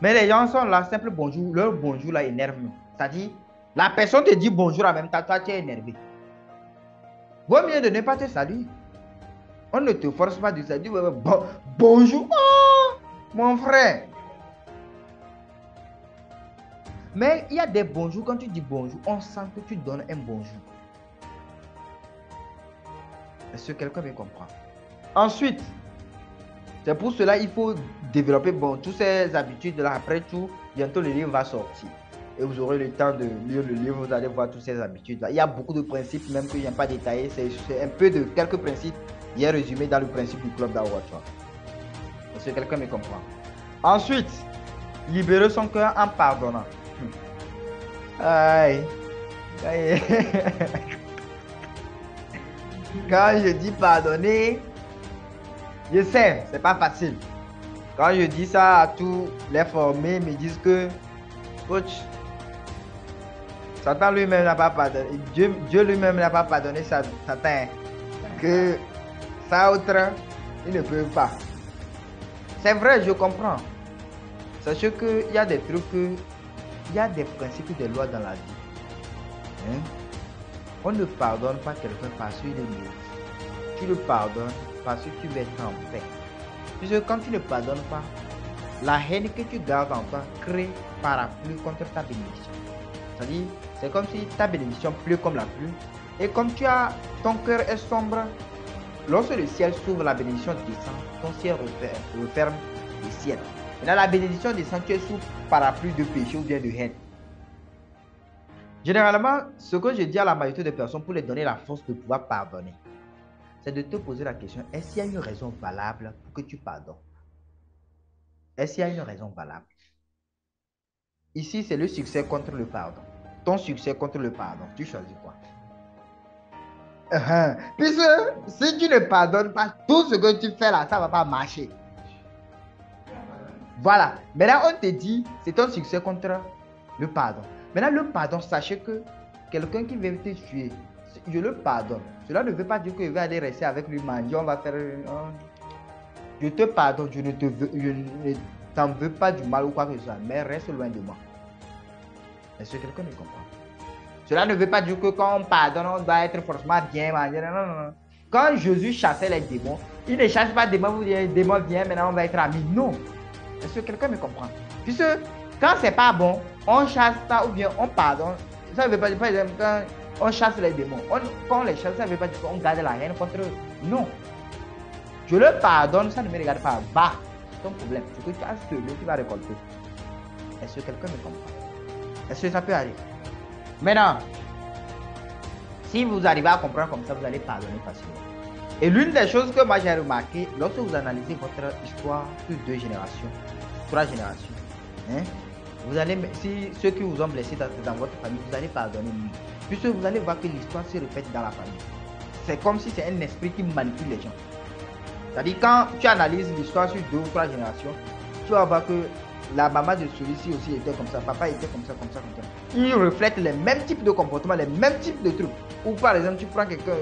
Mais les gens sont là, simple bonjour, leur bonjour là énerve. C'est-à-dire, la personne te dit bonjour en même temps, toi tu es énervé. Vaut mieux de ne pas te saluer. On ne te force pas de saluer. Bonjour, oh, mon frère. Mais il y a des bonjours, quand tu dis bonjour, on sent que tu donnes un bonjour. Est-ce que quelqu'un me comprend? Ensuite, c'est pour cela qu'il faut développer toutes ces habitudes-là. Après tout, bientôt le livre va sortir. Et vous aurez le temps de lire le livre, vous allez voir toutes ces habitudes-là. Il y a beaucoup de principes, même que je n'ai pas détaillé. C'est un peu de quelques principes qui est résumé dans le principe du club d'Overwatch. Est-ce que quelqu'un me comprend? Ensuite, libérer son cœur en pardonnant. Aïe. Aïe. Quand je dis pardonner, je sais, c'est pas facile. Quand je dis ça à tous les formés, me disent que coach, Satan lui-même n'a pas pardonné. Dieu lui-même n'a pas pardonné Satan. Que ça autre, il ne peut pas. C'est vrai, je comprends. Sachez qu'il y a des trucs, il y a des principes, des lois dans la vie. Hein? On ne pardonne pas quelqu'un parce qu'il est mauvais. Tu le pardonnes parce que tu veux être en paix. Puisque quand tu ne pardonnes pas, la haine que tu gardes en toi crée parapluie contre ta bénédiction. C'est-à-dire, c'est comme si ta bénédiction pleut comme la pluie. Et comme ton cœur est sombre, lorsque le ciel s'ouvre, la bénédiction descend, ton ciel referme le ciel. Et là, la bénédiction descend, tu es sous parapluie de péché ou bien de haine. Généralement, ce que je dis à la majorité des personnes pour les donner la force de pouvoir pardonner, c'est de te poser la question, est-ce qu'il y a une raison valable pour que tu pardonnes? Est-ce qu'il y a une raison valable? Ici, c'est le succès contre le pardon. Ton succès contre le pardon, tu choisis quoi? Puisque si tu ne pardonnes pas, tout ce que tu fais là, ça ne va pas marcher. Voilà. Maintenant, on te dit, c'est ton succès contre le pardon. Maintenant, le pardon, sachez que quelqu'un qui veut te tuer, je le pardonne. Cela ne veut pas dire que je vais aller rester avec lui, manger, on va faire... Je te pardonne, je ne t'en veux pas du mal ou quoi que ce soit, mais reste loin de moi. Est-ce que quelqu'un me comprend? Cela ne veut pas dire que quand on pardonne, on doit être forcément bien mangé. Non, non, non. Quand Jésus chassait les démons, il ne chasse pas des démons, vous dites, les démons viennent, maintenant on va être amis. Non. Est-ce que quelqu'un me comprend? Puisque quand c'est pas bon, on chasse pas ou bien on pardonne. Ça ne veut pas dire, par exemple, quand on chasse les démons, quand on les chasse, ça ne veut pas dire qu'on garde la haine contre eux. Non. Je le pardonne, ça ne me regarde pas. Va, c'est ton problème. Ce que tu as semé, tu vas récolter. Est-ce que quelqu'un me comprend? Est-ce que ça peut arriver? Maintenant, si vous arrivez à comprendre comme ça, vous allez pardonner facilement. Et l'une des choses que moi j'ai remarqué, lorsque vous analysez votre histoire sur 2 générations, 3 générations, hein, vous allez, si ceux qui vous ont blessé dans votre famille, vous allez pardonner mieux. Puisque vous allez voir que l'histoire se répète dans la famille. C'est comme si c'est un esprit qui manipule les gens. C'est-à-dire quand tu analyses l'histoire sur 2 ou 3 générations, tu vas voir que la maman de celui-ci aussi était comme ça, papa était comme ça, comme ça, comme ça. Ils reflètent les mêmes types de comportements, les mêmes types de trucs. Ou par exemple, tu prends quelqu'un,